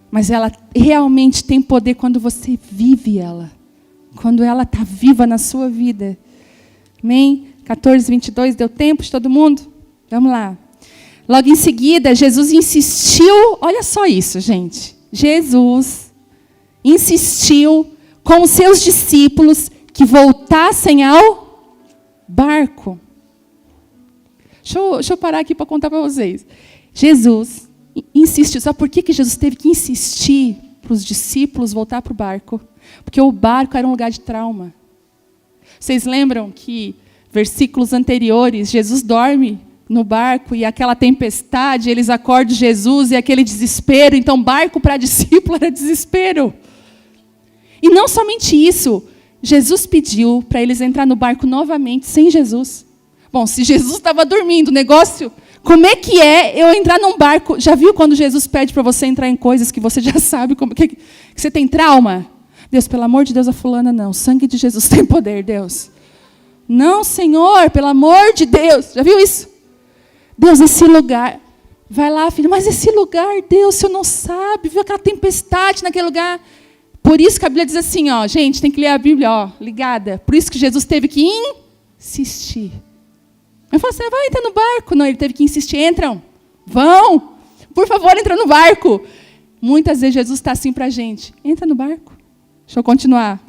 mas ela realmente tem poder quando você vive ela. Quando ela está viva na sua vida. Amém? 14, 22, deu tempo de todo mundo? Vamos lá. Logo em seguida, Jesus insistiu, olha só isso, gente. Jesus insistiu com os seus discípulos que voltassem ao barco. Deixa eu parar aqui para contar para vocês. Jesus insistiu. Sabe por que Jesus teve que insistir para os discípulos voltar para o barco? Porque o barco era um lugar de trauma. Vocês lembram que versículos anteriores, Jesus dorme no barco e aquela tempestade, eles acordam Jesus e aquele desespero. Então, barco para discípulo era desespero. E não somente isso, Jesus pediu para eles entrar no barco novamente sem Jesus. Bom, se Jesus estava dormindo, o negócio, como é que eu entrar num barco? Já viu quando Jesus pede para você entrar em coisas que você já sabe que você tem trauma? Deus, pelo amor de Deus, a fulana não. O sangue de Jesus tem poder, Deus. Não, Senhor, pelo amor de Deus. Já viu isso? Deus, esse lugar. Vai lá, filho, mas esse lugar, Deus, o Senhor não sabe. Viu aquela tempestade naquele lugar? Por isso que a Bíblia diz assim, ó, gente, tem que ler a Bíblia, ó, ligada. Por isso que Jesus teve que insistir. Eu falo assim, vai entrar no barco. Não, ele teve que insistir, entram. Vão, por favor, entra no barco. Muitas vezes Jesus está assim para a gente. Entra no barco. Deixa eu continuar.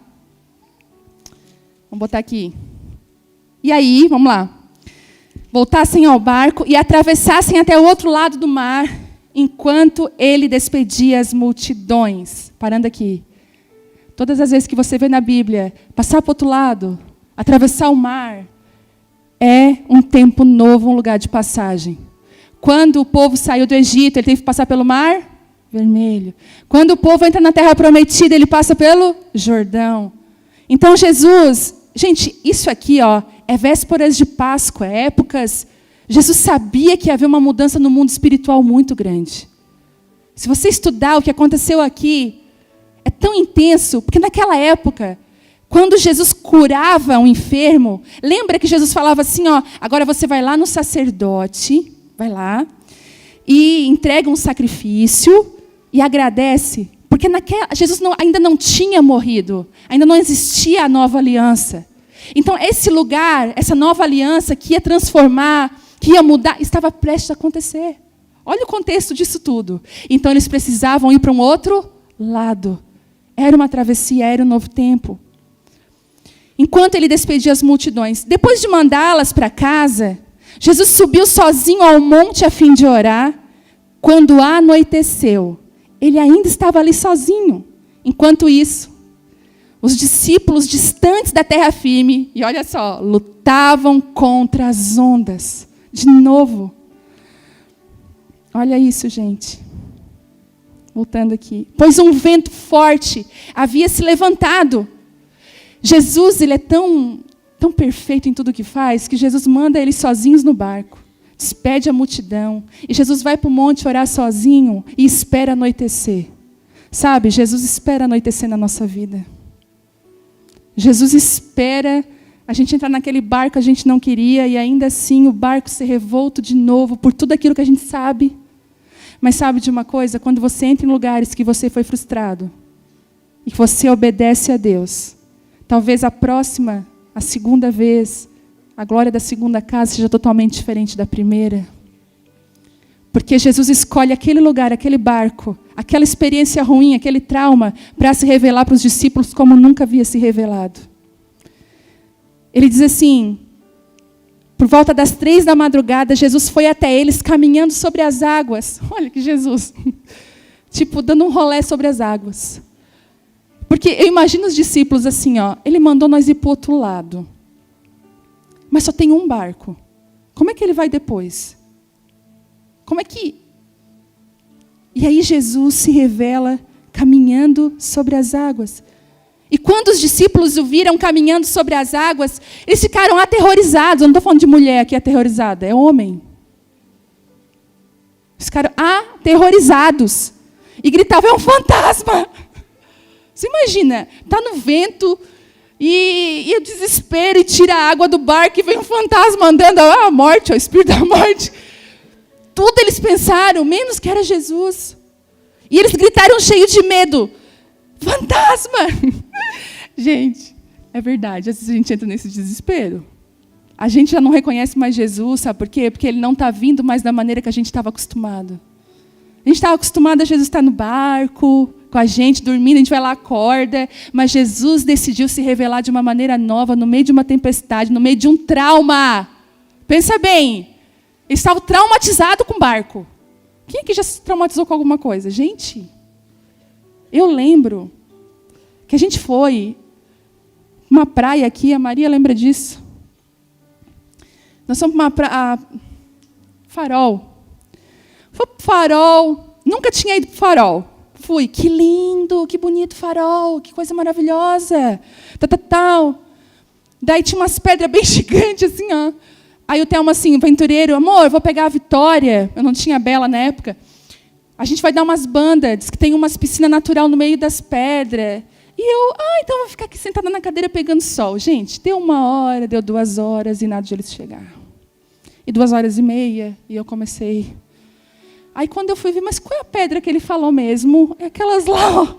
Vamos botar aqui. E aí, vamos lá. Voltassem ao barco e atravessassem até o outro lado do mar, enquanto ele despedia as multidões. Parando aqui. Todas as vezes que você vê na Bíblia, passar para o outro lado, atravessar o mar, é um tempo novo, um lugar de passagem. Quando o povo saiu do Egito, ele teve que passar pelo mar Vermelho. Quando o povo entra na terra prometida, ele passa pelo Jordão. Então Jesus, gente, isso aqui, ó, é vésperas de Páscoa, épocas. Jesus sabia que havia uma mudança no mundo espiritual muito grande. Se você estudar o que aconteceu aqui, é tão intenso, porque naquela época, quando Jesus curava um enfermo, lembra que Jesus falava assim, ó, agora você vai lá no sacerdote, vai lá, e entrega um sacrifício e agradece, porque Jesus ainda não tinha morrido, ainda não existia a nova aliança. Então esse lugar, essa nova aliança que ia transformar, que ia mudar, estava prestes a acontecer. Olha o contexto disso tudo. Então eles precisavam ir para um outro lado. Era uma travessia, era um novo tempo. Enquanto ele despedia as multidões, depois de mandá-las para casa, Jesus subiu sozinho ao monte a fim de orar. Quando anoiteceu, ele ainda estava ali sozinho. Enquanto isso, os discípulos distantes da terra firme, e olha só, lutavam contra as ondas. De novo. Olha isso, gente. Voltando aqui. Pois um vento forte havia se levantado. Jesus, ele é tão perfeito em tudo que faz, que Jesus manda eles sozinhos no barco. Despede a multidão. E Jesus vai para o monte orar sozinho e espera anoitecer. Sabe, Jesus espera anoitecer na nossa vida. Jesus espera a gente entrar naquele barco que a gente não queria e ainda assim o barco ser revolto de novo por tudo aquilo que a gente sabe. Mas sabe de uma coisa? Quando você entra em lugares que você foi frustrado e que você obedece a Deus, talvez a segunda vez, a glória da segunda casa seja totalmente diferente da primeira. Porque Jesus escolhe aquele lugar, aquele barco, aquela experiência ruim, aquele trauma, para se revelar para os discípulos como nunca havia se revelado. Ele diz assim, por volta das 3 da madrugada, Jesus foi até eles caminhando sobre as águas. Olha que Jesus, tipo dando um rolê sobre as águas. Porque eu imagino os discípulos assim, ó, ele mandou nós ir para o outro lado. Mas só tem um barco. Como é que ele vai depois? Como é que... E aí Jesus se revela caminhando sobre as águas. E quando os discípulos o viram caminhando sobre as águas, eles ficaram aterrorizados. Eu não estou falando de mulher aqui aterrorizada, é homem. Eles ficaram aterrorizados. E gritavam, é um fantasma. Você imagina, está no vento e o desespero e tira a água do barco e vem um fantasma andando, a morte, o espírito da morte. Tudo eles pensaram, menos que era Jesus. E eles gritaram cheios de medo, fantasma! Gente, é verdade, às vezes a gente entra nesse desespero. A gente já não reconhece mais Jesus, sabe por quê? Porque ele não está vindo mais da maneira que a gente estava acostumado. A gente estava acostumado a Jesus estar no barco, com a gente, dormindo, a gente vai lá, acorda. Mas Jesus decidiu se revelar de uma maneira nova, no meio de uma tempestade, no meio de um trauma. Pensa bem, ele estava traumatizado com o barco. Quem aqui já se traumatizou com alguma coisa? Gente, eu lembro que a gente foi uma praia aqui, a Maria lembra disso. Nós fomos para uma praia, Farol. Foi para Farol, nunca tinha ido para Farol. Fui, que lindo, que bonito Farol, que coisa maravilhosa. Tal. Daí tinha umas pedras bem gigantes, assim, ó. Aí o Thelma assim, o aventureiro, amor, eu vou pegar a Vitória. Eu não tinha a Bela na época. A gente vai dar umas bandas, diz que tem umas piscinas natural no meio das pedras. E eu, então eu vou ficar aqui sentada na cadeira pegando sol. Gente, deu 1 hora, deu 2 horas e nada de eles chegar. E 2h30, e eu comecei. Aí quando eu fui ver, mas qual é a pedra que ele falou mesmo? É aquelas lá, ó.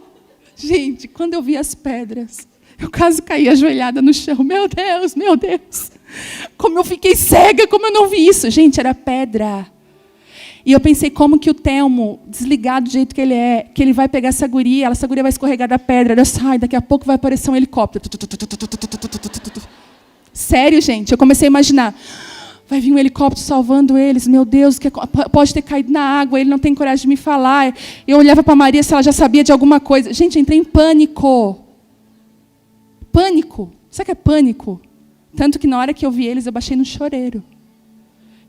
Gente, quando eu vi as pedras, eu quase caí ajoelhada no chão. Meu Deus, meu Deus. Como eu fiquei cega, como eu não vi isso. Gente, era pedra. E eu pensei, como que o Telmo, desligado do jeito que ele é, que ele vai pegar essa guria vai escorregar da pedra. Daqui a pouco vai aparecer um helicóptero. Sério, gente, eu comecei a imaginar. Vai vir um helicóptero salvando eles. Meu Deus, pode ter caído na água, ele não tem coragem de me falar. Eu olhava para a Maria se ela já sabia de alguma coisa. Gente, eu entrei em pânico. Pânico. Sabe o que é pânico? Tanto que na hora que eu vi eles, eu baixei no choreiro.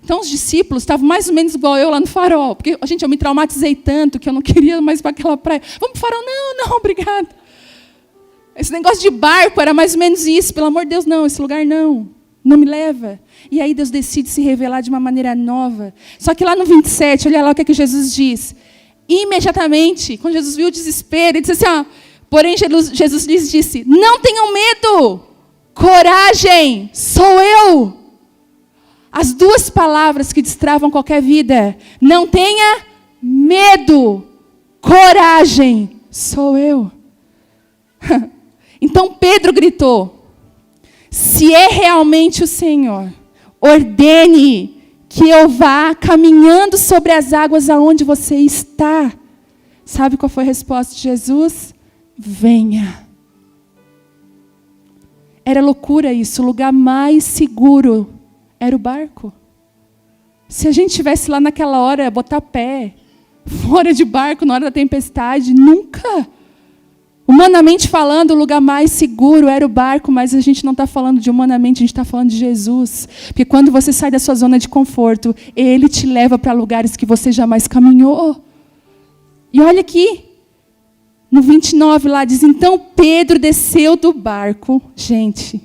Então, os discípulos estavam mais ou menos igual eu lá no Farol. Porque, gente, eu me traumatizei tanto que eu não queria mais para aquela praia. Vamos para o Farol? Não, obrigada. Esse negócio de barco era mais ou menos isso. Pelo amor de Deus, não, esse lugar não. Não me leva. E aí Deus decide se revelar de uma maneira nova. Só que lá no 27, olha lá o que Jesus diz. Imediatamente, quando Jesus viu o desespero, ele disse assim, porém Jesus lhes disse, não tenham medo, coragem, sou eu. As 2 palavras que destravam qualquer vida. Não tenha medo, coragem, sou eu. Então Pedro gritou, se é realmente o Senhor, ordene que eu vá caminhando sobre as águas aonde você está. Sabe qual foi a resposta de Jesus? Venha. Era loucura isso, o lugar mais seguro era o barco. Se a gente estivesse lá naquela hora, botar pé, fora de barco, na hora da tempestade, nunca. Humanamente falando, o lugar mais seguro era o barco, mas a gente não está falando de humanamente, a gente está falando de Jesus. Porque quando você sai da sua zona de conforto, Ele te leva para lugares que você jamais caminhou. E olha aqui, no 29 lá, diz, então Pedro desceu do barco, gente,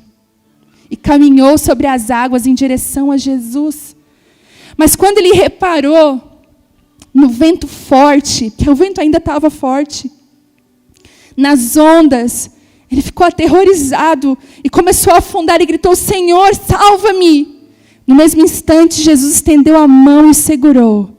e caminhou sobre as águas em direção a Jesus. Mas quando ele reparou no vento forte, que o vento ainda estava forte, nas ondas, ele ficou aterrorizado e começou a afundar e gritou, Senhor, salva-me! No mesmo instante, Jesus estendeu a mão e segurou.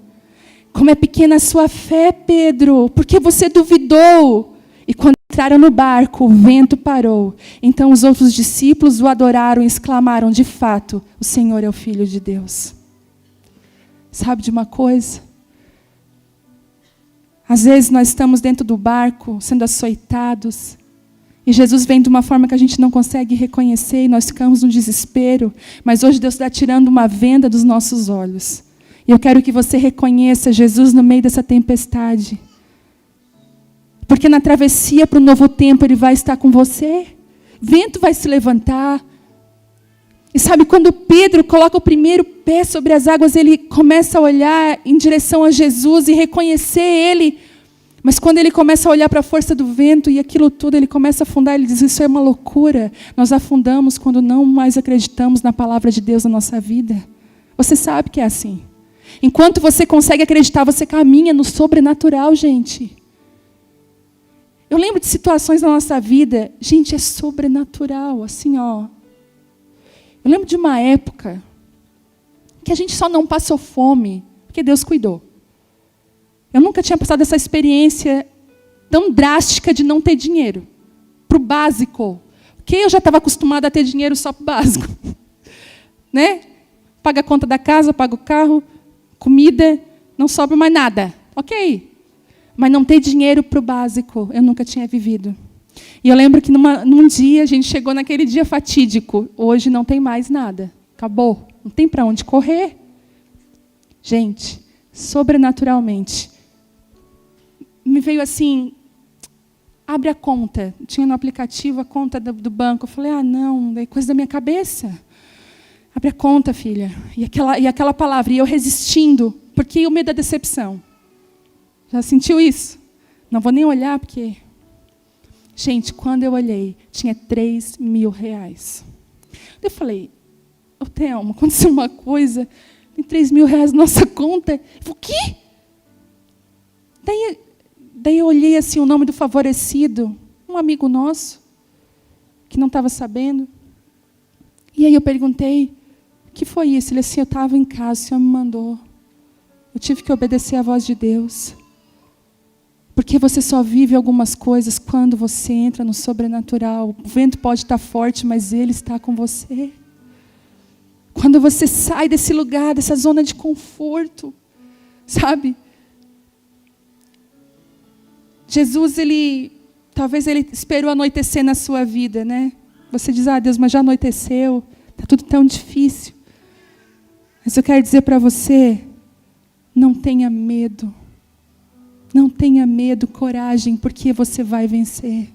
Como é pequena a sua fé, Pedro, porque você duvidou. E quando entraram no barco, o vento parou. Então os outros discípulos o adoraram e exclamaram, de fato, o Senhor é o Filho de Deus. Sabe de uma coisa? Às vezes nós estamos dentro do barco, sendo açoitados, e Jesus vem de uma forma que a gente não consegue reconhecer, e nós ficamos no desespero. Mas hoje Deus está tirando uma venda dos nossos olhos. E eu quero que você reconheça Jesus no meio dessa tempestade. Porque na travessia para o novo tempo Ele vai estar com você. Vento vai se levantar. E sabe, quando Pedro coloca o primeiro pé sobre as águas, ele começa a olhar em direção a Jesus e reconhecer Ele. Mas quando ele começa a olhar para a força do vento e aquilo tudo, ele começa a afundar, ele diz, isso é uma loucura. Nós afundamos quando não mais acreditamos na palavra de Deus na nossa vida. Você sabe que é assim. Enquanto você consegue acreditar, você caminha no sobrenatural, gente. Eu lembro de situações na nossa vida, gente, é sobrenatural, assim, ó. Eu lembro de uma época que a gente só não passou fome, porque Deus cuidou. Eu nunca tinha passado essa experiência tão drástica de não ter dinheiro. Para o básico. Porque eu já estava acostumada a ter dinheiro só para o básico. Né? Paga a conta da casa, paga o carro, comida, não sobra mais nada. Ok. Mas não ter dinheiro para o básico, eu nunca tinha vivido. E eu lembro que num dia, a gente chegou naquele dia fatídico. Hoje não tem mais nada. Acabou. Não tem para onde correr. Gente, sobrenaturalmente. Me veio assim, abre a conta. Tinha no aplicativo a conta do banco. Eu falei, não, é coisa da minha cabeça. Abre a conta, filha. E aquela palavra, e eu resistindo, porque o medo da decepção. Já sentiu isso? Não vou nem olhar, porque... Gente, quando eu olhei, tinha 3 mil reais. Eu falei, Thelma, aconteceu uma coisa, tem 3 mil reais na nossa conta. Eu falei, o quê? Daí eu olhei assim o nome do favorecido, um amigo nosso, que não estava sabendo. E aí eu perguntei, o que foi isso? Ele disse, eu estava em casa, o Senhor me mandou. Eu tive que obedecer à voz de Deus. Porque você só vive algumas coisas quando você entra no sobrenatural. O vento pode estar forte, mas Ele está com você. Quando você sai desse lugar, dessa zona de conforto, sabe? Jesus, talvez Ele esperou anoitecer na sua vida, né? Você diz, Deus, mas já anoiteceu, está tudo tão difícil. Mas eu quero dizer para você, não tenha medo. Não tenha medo, coragem, porque você vai vencer.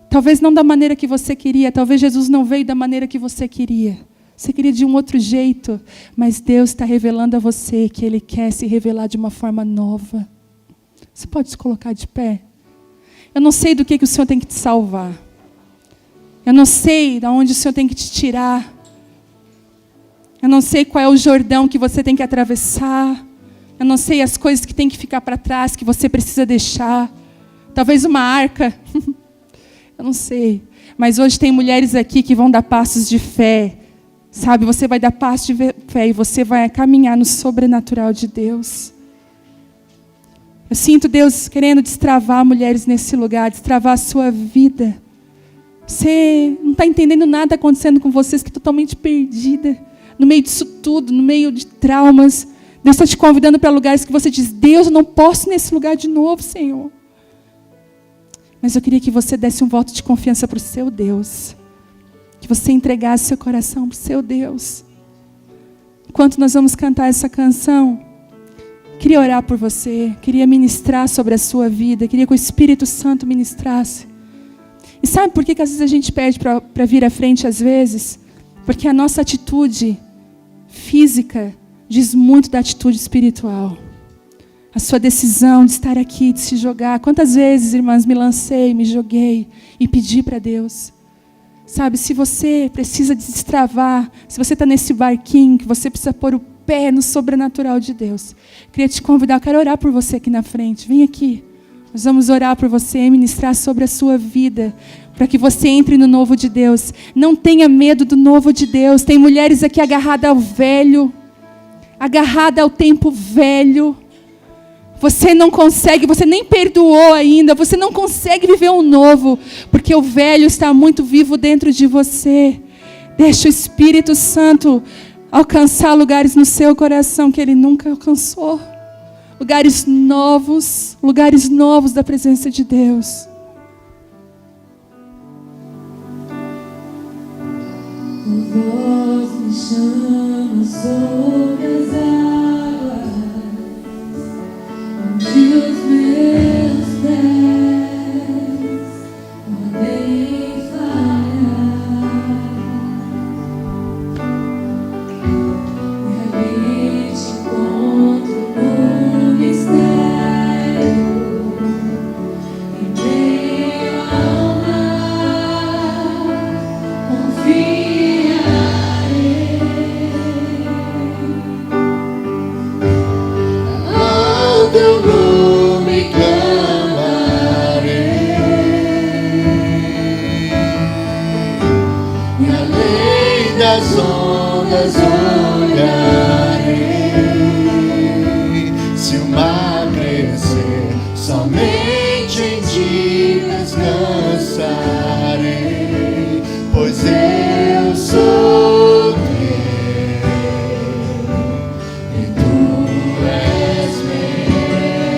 Talvez não da maneira que você queria, talvez Jesus não veio da maneira que você queria. Você queria de um outro jeito, mas Deus está revelando a você que Ele quer se revelar de uma forma nova. Você pode se colocar de pé? Eu não sei do que o Senhor tem que te salvar. Eu não sei de onde o Senhor tem que te tirar. Eu não sei qual é o Jordão que você tem que atravessar. Eu não sei as coisas que tem que ficar para trás, que você precisa deixar. Talvez uma arca. Eu não sei. Mas hoje tem mulheres aqui que vão dar passos de fé. Sabe, você vai dar passos de fé e você vai caminhar no sobrenatural de Deus. Eu sinto Deus querendo destravar mulheres nesse lugar, destravar a sua vida. Você não está entendendo nada acontecendo com vocês, que totalmente perdida. No meio disso tudo, no meio de traumas. Deus está te convidando para lugares que você diz, Deus, eu não posso ir nesse lugar de novo, Senhor. Mas eu queria que você desse um voto de confiança para o seu Deus. Que você entregasse seu coração para o seu Deus. Enquanto nós vamos cantar essa canção, queria orar por você, queria ministrar sobre a sua vida, queria que o Espírito Santo ministrasse. E sabe por que às vezes a gente pede para vir à frente às vezes? Porque a nossa atitude física diz muito da atitude espiritual. A sua decisão de estar aqui, de se jogar. Quantas vezes, irmãs, me lancei, me joguei e pedi para Deus. Sabe, se você precisa destravar, se você está nesse barquinho, que você precisa pôr o pé no sobrenatural de Deus. Queria te convidar, eu quero orar por você aqui na frente. Vem aqui. Nós vamos orar por você e ministrar sobre a sua vida, para que você entre no novo de Deus. Não tenha medo do novo de Deus. Tem mulheres aqui agarradas ao velho, agarrada ao tempo velho. Você não consegue, você nem perdoou ainda, você não consegue viver um novo, porque o velho está muito vivo dentro de você. Deixa o Espírito Santo alcançar lugares no seu coração que Ele nunca alcançou. Lugares novos da presença de Deus. Voz me chama sobre as águas, onde os meus pés podem falhar. Realmente encontro no mistério, em meio ao mar, confiarei. Ao teu nome clamarei, e além das ondas olharei. Se o mar crescer, somente em ti descansarei, pois eu sou teu e tu és meu.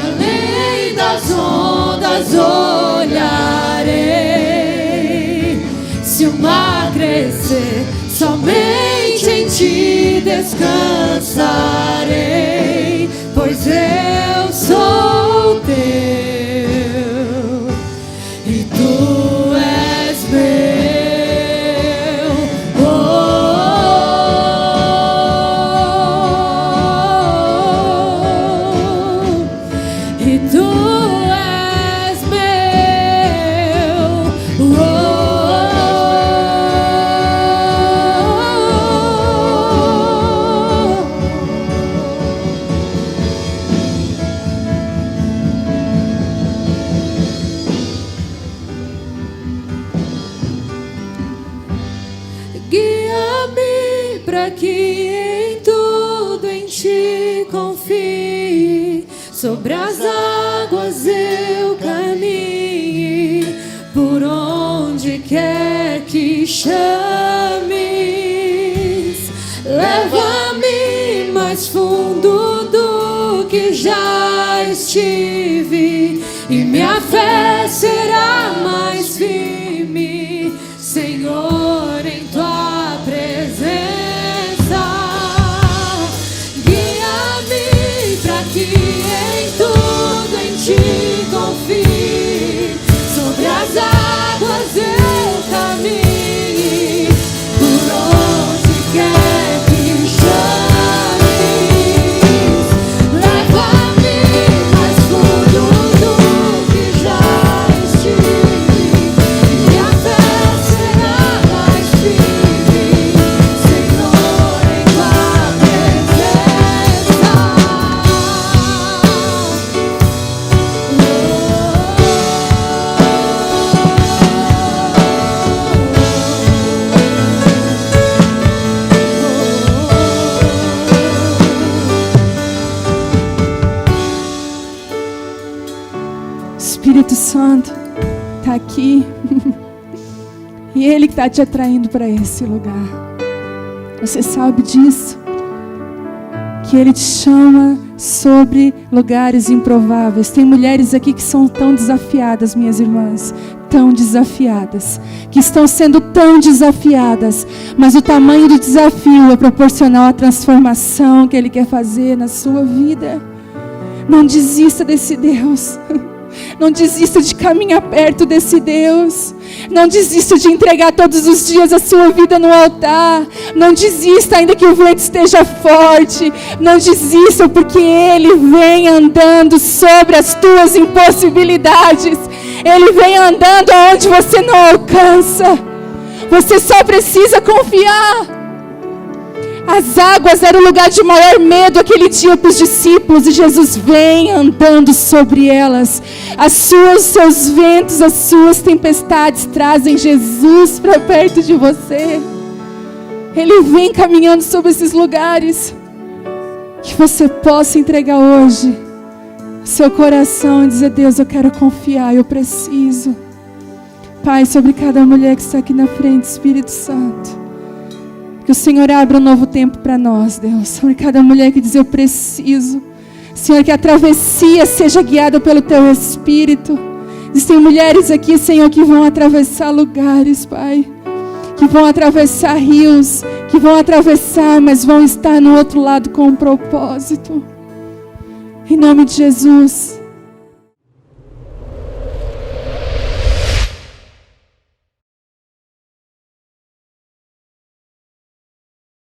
além das ondas olharei. Se o mar crescer, somente em ti descansarei, pois eu sou teu e tu és meu. Oh, e tu és meu. Guia-me para que em tudo em ti confie, sobre as águas eu caminhe, por onde quer que chames. Leva-me mais fundo do que já estive, e minha fé será mais firme, Senhor, em tua presença. Guia-me para que em tudo em ti confie, sobre as águas eu caminhe, por onde quer que chames. Leva-me mais fundo do que já estive, minha fé será mais firme, Senhor, em tua Espírito Santo está aqui. E Ele que está te atraindo para esse lugar. Você sabe disso? Que Ele te chama sobre lugares improváveis. Tem mulheres aqui que são tão desafiadas, minhas irmãs. Tão desafiadas. Que estão sendo tão desafiadas. Mas o tamanho do desafio é proporcional à transformação que Ele quer fazer na sua vida. Não desista desse Deus. Não desista de caminhar perto desse Deus. Não desista de entregar todos os dias a sua vida no altar. Não desista ainda que o vento esteja forte. Não desista porque Ele vem andando sobre as tuas impossibilidades. Ele vem andando aonde você não alcança. Você só precisa confiar. As águas eram o lugar de maior medo aquele dia para os discípulos, e Jesus vem andando sobre elas. Os seus ventos, as suas tempestades trazem Jesus para perto de você. Ele vem caminhando sobre esses lugares. Que você possa entregar hoje seu coração e dizer: Deus, eu quero confiar, eu preciso. Pai, sobre cada mulher que está aqui na frente, Espírito Santo, que o Senhor abra um novo tempo para nós, Deus. Sobre cada mulher que diz: eu preciso. Senhor, que a travessia seja guiada pelo Teu Espírito. Existem mulheres aqui, Senhor, que vão atravessar lugares, Pai. Que vão atravessar rios. Que vão atravessar, mas vão estar no outro lado com um propósito. Em nome de Jesus.